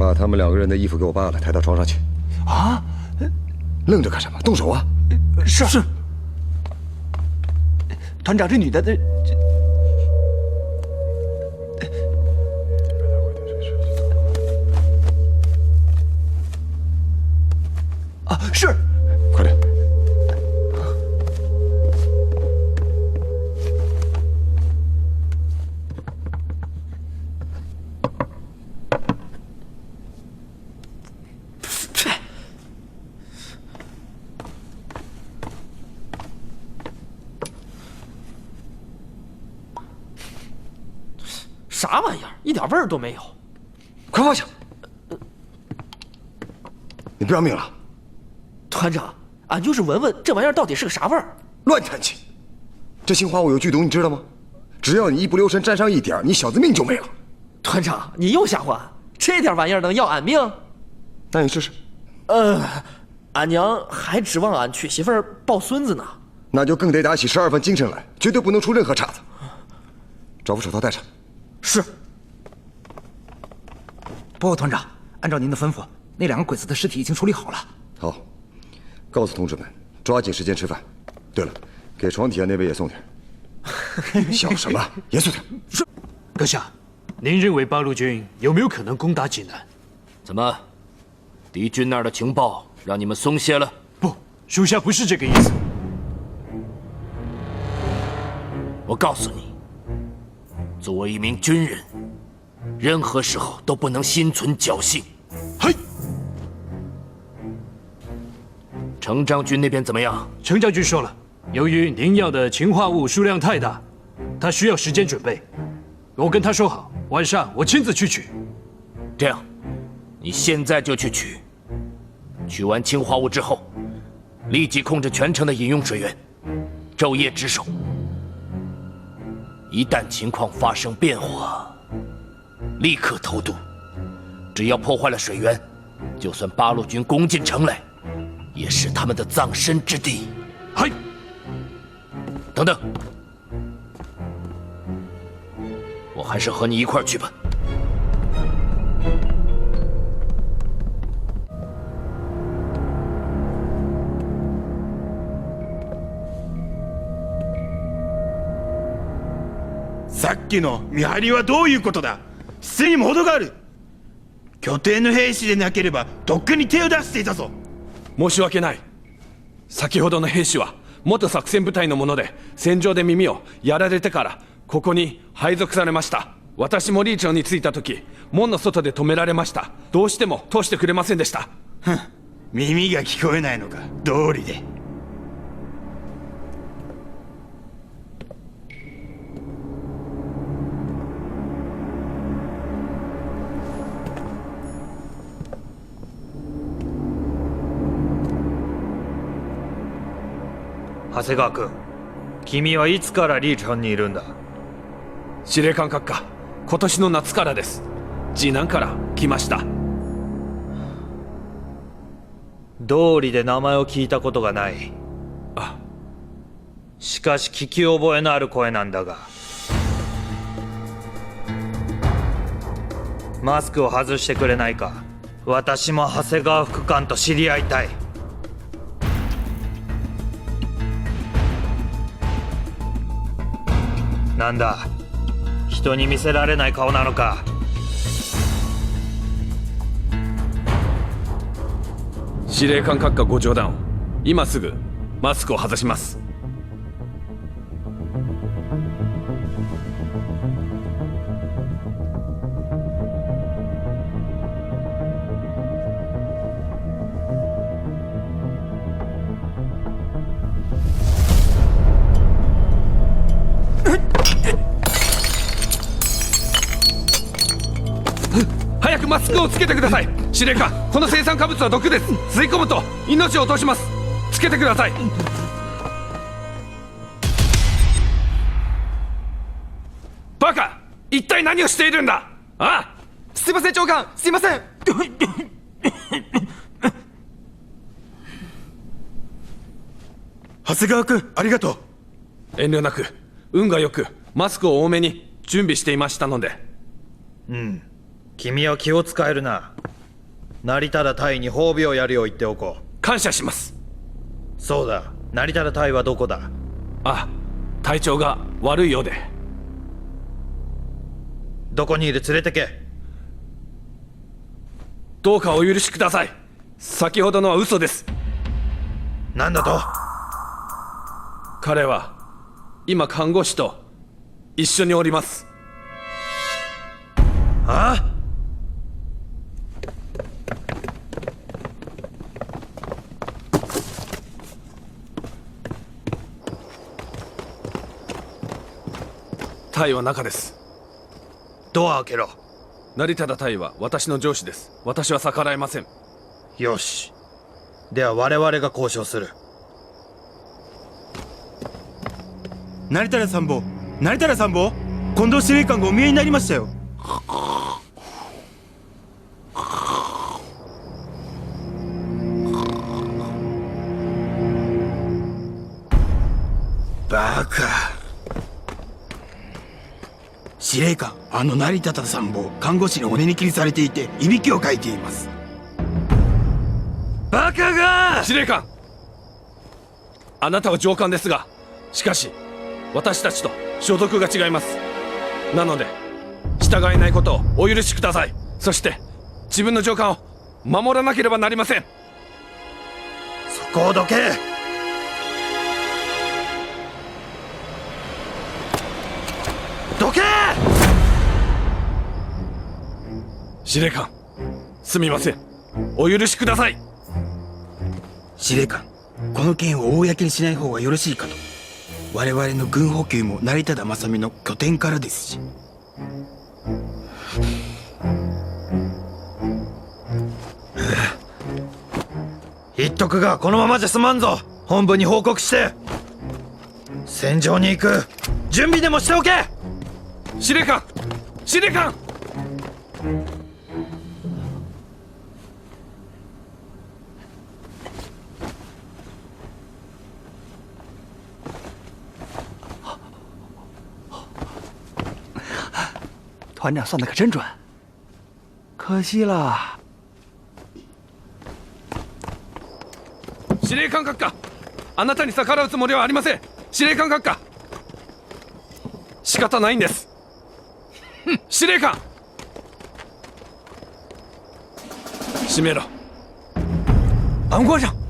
把他们2个人的衣服给我扒了，抬到床上去。啊！愣着干什么？动手啊！是。团长，这女的啊，是。快点。啥玩意儿，一点味儿都没有！快放下！你不要命了？团长，俺就是闻闻这玩意儿到底是个啥味儿。乱叹气！这氰化物有剧毒，你知道吗？只要你一不留神沾上一点，你小子命就没了。团长，你又吓唬俺，这点玩意儿能要俺命？那你试试。俺娘还指望俺娶媳妇儿抱孙子呢。那就更得打起12分精神来，绝对不能出任何岔子。找副手套戴上。是。报告团长，按照您的吩咐，那2个鬼子的尸体已经处理好了。好，告诉同志们，抓紧时间吃饭。对了，给床底下那位也送点。想什么？严肃点。是。阁下，您认为八路军有没有可能攻打济南？怎么，敌军那儿的情报让你们松懈了？不，属下不是这个意思。我告诉你，作为一名军人，任何时候都不能心存侥幸。嘿，程将军那边怎么样？程将军说了，由于您要的氰化物数量太大，他需要时间准备。我跟他说好，晚上我亲自去取。这样，你现在就去取。取完氰化物之后，立即控制全城的饮用水源，昼夜值守。一旦情况发生变化，立刻投渡。只要破坏了水源，就算八路军攻进城来，也是他们的葬身之地。嘿，等等，我还是和你一块儿去吧。さっきの見張りはどういうことだ？姿勢にも程がある。拠点の兵士でなければとっくに手を出していたぞ。申し訳ない。先ほどの兵士は元作戦部隊のもので、戦場で耳をやられてからここに配属されました。私もリーチョンに着いた時、門の外で止められました。どうしても通してくれませんでした。耳が聞こえないのか、道理で。長谷川君、君はいつからリーチョンにいるんだ？司令官閣下、今年の夏からです。次男から来ました。道理で名前を聞いたことがない。あ、しかし聞き覚えのある声なんだが。マスクを外してくれないか。私も長谷川副官と知り合いたい。なんだ、人に見せられない顔なのか。司令官閣下ご冗談を。今すぐマスクを外します。早くマスクをつけてください。司令官、この青酸化物は毒です。吸い込むと命を落とします。つけてください。バカ、一体何をしているんだ。ああ、すいません長官、すいません。長谷川君、ありがとう。遠慮なく。運がよくマスクを多めに準備していましたので。うん、君は気を使えるな。成忠隊に褒美をやるよう言っておこう。感謝します。そうだ、成忠隊はどこだ？あ、体調が悪いようで。どこにいる？連れてけ。どうかお許しください。先ほどのは嘘です。なんだと？彼は今看護師と一緒におります。ああ？タイは中です。ドア開けろ。成忠タイは私の上司です。私は逆らえません。よし。では我々が交渉する。成田参謀、成田参謀、近藤司令官がお見えになりましたよ。バカ。司令官、あの成田参謀、看護師にお寝に切りされていていびきをかいています。バカが！司令官、あなたは上官ですが、しかし私たちと所属が違います。なので従えないことをお許しください。そして自分の上官を守らなければなりません。そこをどけ。どけ！司令官、すみません。お許しください。司令官、この件を公にしない方がよろしいかと。我々の軍補給も成忠正美の拠点からですし。言っとくが、このままじゃ済まんぞ。本部に報告して戦場に行く準備でもしておけ。司令官、司令官。团长算的可真准，可惜了。司令官閣下、あなたに逆らうつもりはありません。司令官閣下、仕方ないんです。司令官、閉めろ。安官上。